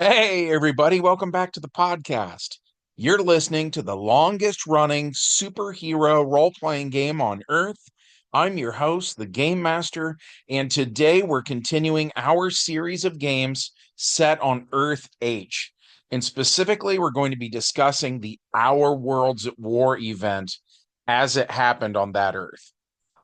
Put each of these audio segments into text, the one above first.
Hey, everybody, welcome back to the podcast. You're listening to the longest running superhero role playing game on Earth. I'm your host, the Game Master, and today we're continuing our series of games set on Earth H. And specifically, we're going to be discussing the Our Worlds at War event as it happened on that Earth.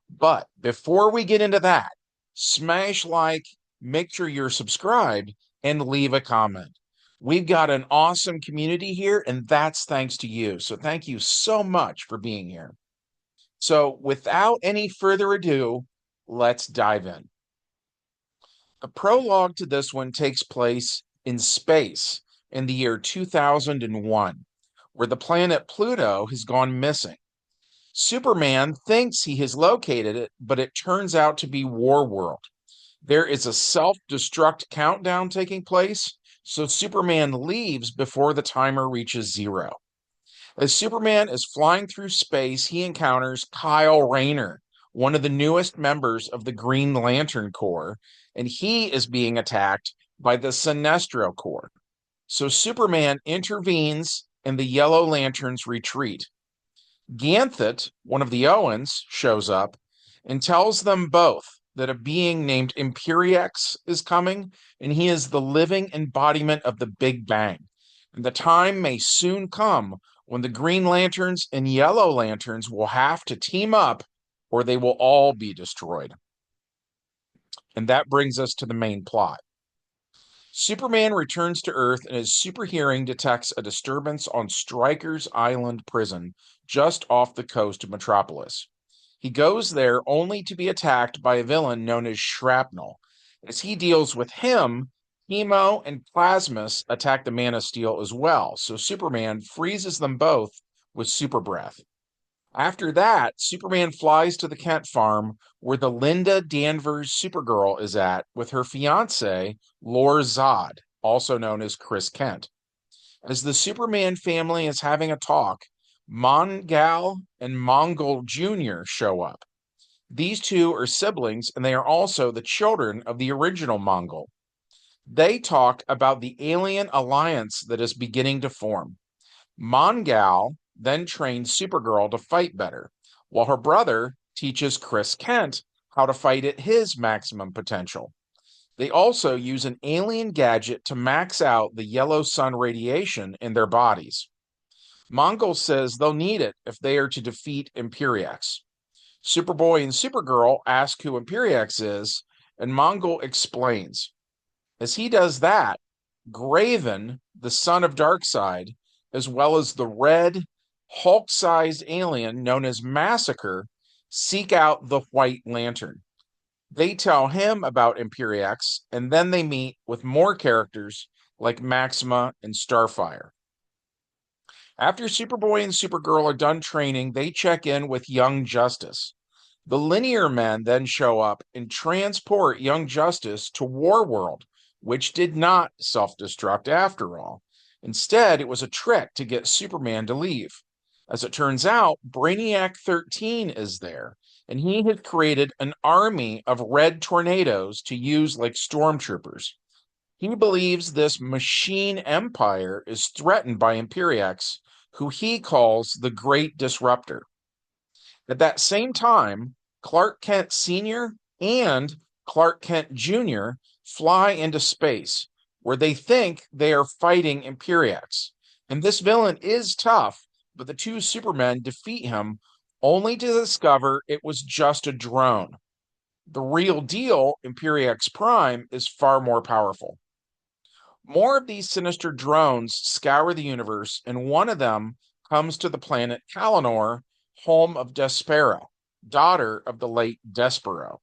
But before we get into that, smash like, make sure you're subscribed, and leave a comment. We've got an awesome community here, and that's thanks to you. So thank you so much for being here. So without any further ado, let's dive in. The prologue to this one takes place in space in the year 2001, where the planet Pluto has gone missing. Superman thinks he has located it, but it turns out to be Warworld. There is a self destruct countdown taking place, so Superman leaves before the timer reaches zero. As Superman is flying through space, he encounters Kyle Rayner, one of the newest members of the Green Lantern Corps, and he is being attacked by the Sinestro Corps. So Superman intervenes and the Yellow Lanterns retreat. Ganthet, one of the Owens, shows up and tells them both that a being named Imperiex is coming, and he is the living embodiment of the Big Bang. And the time may soon come when the Green Lanterns and Yellow Lanterns will have to team up or they will all be destroyed. And that brings us to the main plot. Superman returns to Earth and his super hearing detects a disturbance on Stryker's Island prison just off the coast of Metropolis. He goes there only to be attacked by a villain known as Shrapnel. As he deals with him, Hemo and Plasmus attack the Man of Steel as well, so Superman freezes them both with super breath. After that, Superman flies to the Kent farm where the Linda Danvers Supergirl is at with her fiance, Lor Zod, also known as Chris Kent. As the Superman family is having a talk, Mongal and Mongol Jr. show up. These two are siblings, and they are also the children of the original Mongol. They talk about the alien alliance that is beginning to form. Mongal then trains Supergirl to fight better, while her brother teaches Chris Kent how to fight at his maximum potential. They also use an alien gadget to max out the yellow sun radiation in their bodies. Mongol says they'll need it if they are to defeat Imperiex. Superboy and Supergirl ask who Imperiex is, and Mongol explains. As he does that, Graven, the son of Darkseid, as well as the red, Hulk sized alien known as Massacre, seek out the White Lantern. They tell him about Imperiex, and then they meet with more characters like Maxima and Starfire. After Superboy and Supergirl are done training, they check in with Young Justice. The Linear Men then show up and transport Young Justice to Warworld, which did not self destruct after all. Instead, it was a trick to get Superman to leave. As it turns out, Brainiac 13 is there, and he had created an army of red tornadoes to use like stormtroopers. He believes this machine empire is threatened by Imperiex, who he calls the Great Disruptor. At that same time, Clark Kent Sr. and Clark Kent Jr. fly into space, where they think they are fighting Imperiex. And this villain is tough, but the two Supermen defeat him only to discover it was just a drone. The real deal, Imperiex Prime, is far more powerful. More of these sinister drones scour the universe, and one of them comes to the planet Kalanor, home of Despera, daughter of the late Despero.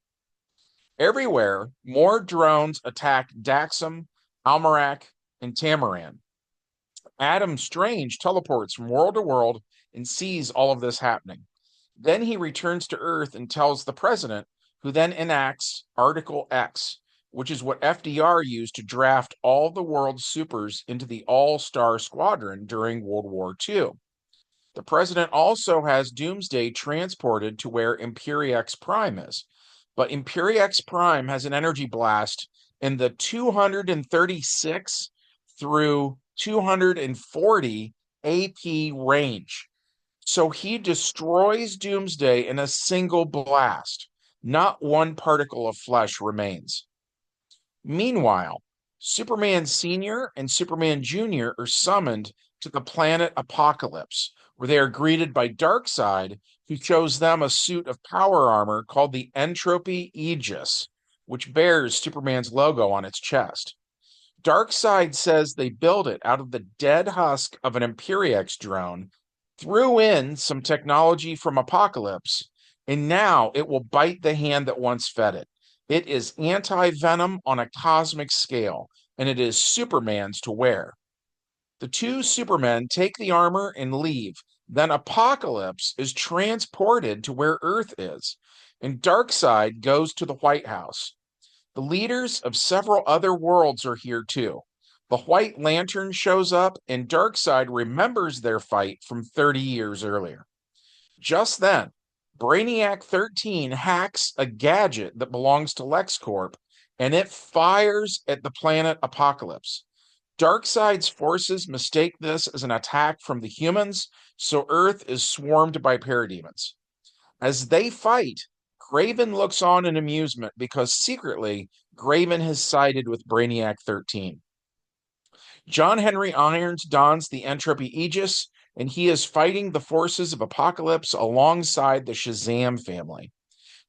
Everywhere, more drones attack Daxam, Almerac, and Tamaran. Adam Strange teleports from world to world and sees all of this happening. Then he returns to Earth and tells the president, who then enacts Article X, which is what FDR used to draft all the world's supers into the All-Star Squadron during World War II. The president also has Doomsday transported to where Imperiex Prime is, but Imperiex Prime has an energy blast in the 236 through 240 AP range. So he destroys Doomsday in a single blast. Not one particle of flesh remains. Meanwhile, Superman Sr. and Superman Jr. are summoned to the planet Apokolips, where they are greeted by Darkseid, who shows them a suit of power armor called the Entropy Aegis, which bears Superman's logo on its chest. Darkseid says they built it out of the dead husk of an Imperiex drone, threw in some technology from Apokolips, and now it will bite the hand that once fed it. It is anti-venom on a cosmic scale, and it is Superman's to wear. The two Supermen take the armor and leave. Then Apokolips is transported to where Earth is, and Darkseid goes to the White House. The leaders of several other worlds are here too. The White Lantern shows up, and Darkseid remembers their fight from 30 years earlier. Just then, Brainiac 13 hacks a gadget that belongs to LexCorp, and it fires at the planet Apokolips. Darkseid's forces mistake this as an attack from the humans, so Earth is swarmed by parademons. As they fight, Kraven looks on in amusement because secretly, Kraven has sided with Brainiac 13. John Henry Irons dons the Entropy Aegis, and he is fighting the forces of Apokolips alongside the Shazam family.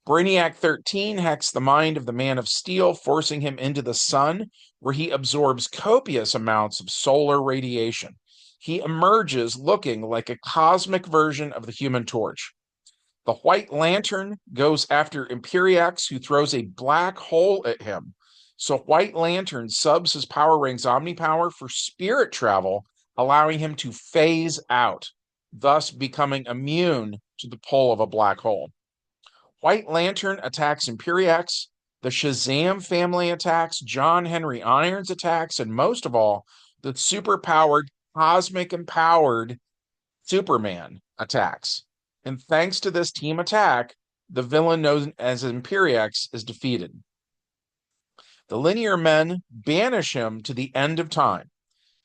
Brainiac 13 hacks the mind of the Man of Steel, forcing him into the sun, where he absorbs copious amounts of solar radiation. He emerges looking like a cosmic version of the Human Torch. The White Lantern goes after Imperiex, who throws a black hole at him. So White Lantern subs his Power Rings Omnipower for spirit travel, allowing him to phase out, thus becoming immune to the pull of a black hole. White Lantern attacks Imperiex, the Shazam family attacks, John Henry Irons attacks, and most of all, the super-powered, cosmic-empowered Superman attacks. And thanks to this team attack, the villain known as Imperiex is defeated. The Linear Men banish him to the end of time.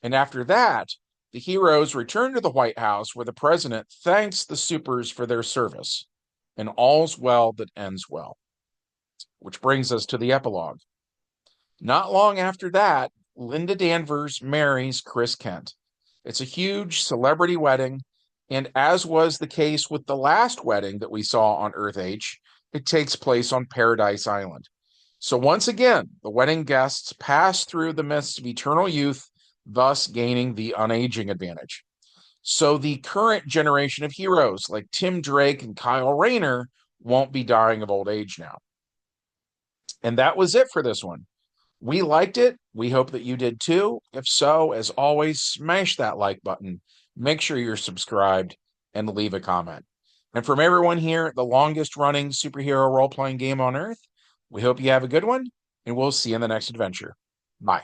And after that, the heroes return to the White House, where the president thanks the supers for their service. And all's well that ends well. Which brings us to the epilogue. Not long after that, Linda Danvers marries Chris Kent. It's a huge celebrity wedding, and as was the case with the last wedding that we saw on Earth H, it takes place on Paradise Island. So once again, the wedding guests pass through the mists of eternal youth, thus gaining the unaging advantage. So the current generation of heroes like Tim Drake and Kyle Rayner won't be dying of old age now. And that was it for this one. We liked it. We hope that you did too. If so, as always, smash that like button. Make sure you're subscribed and leave a comment. And from everyone here at the longest running superhero role-playing game on Earth, we hope you have a good one, and we'll see you in the next adventure. Bye.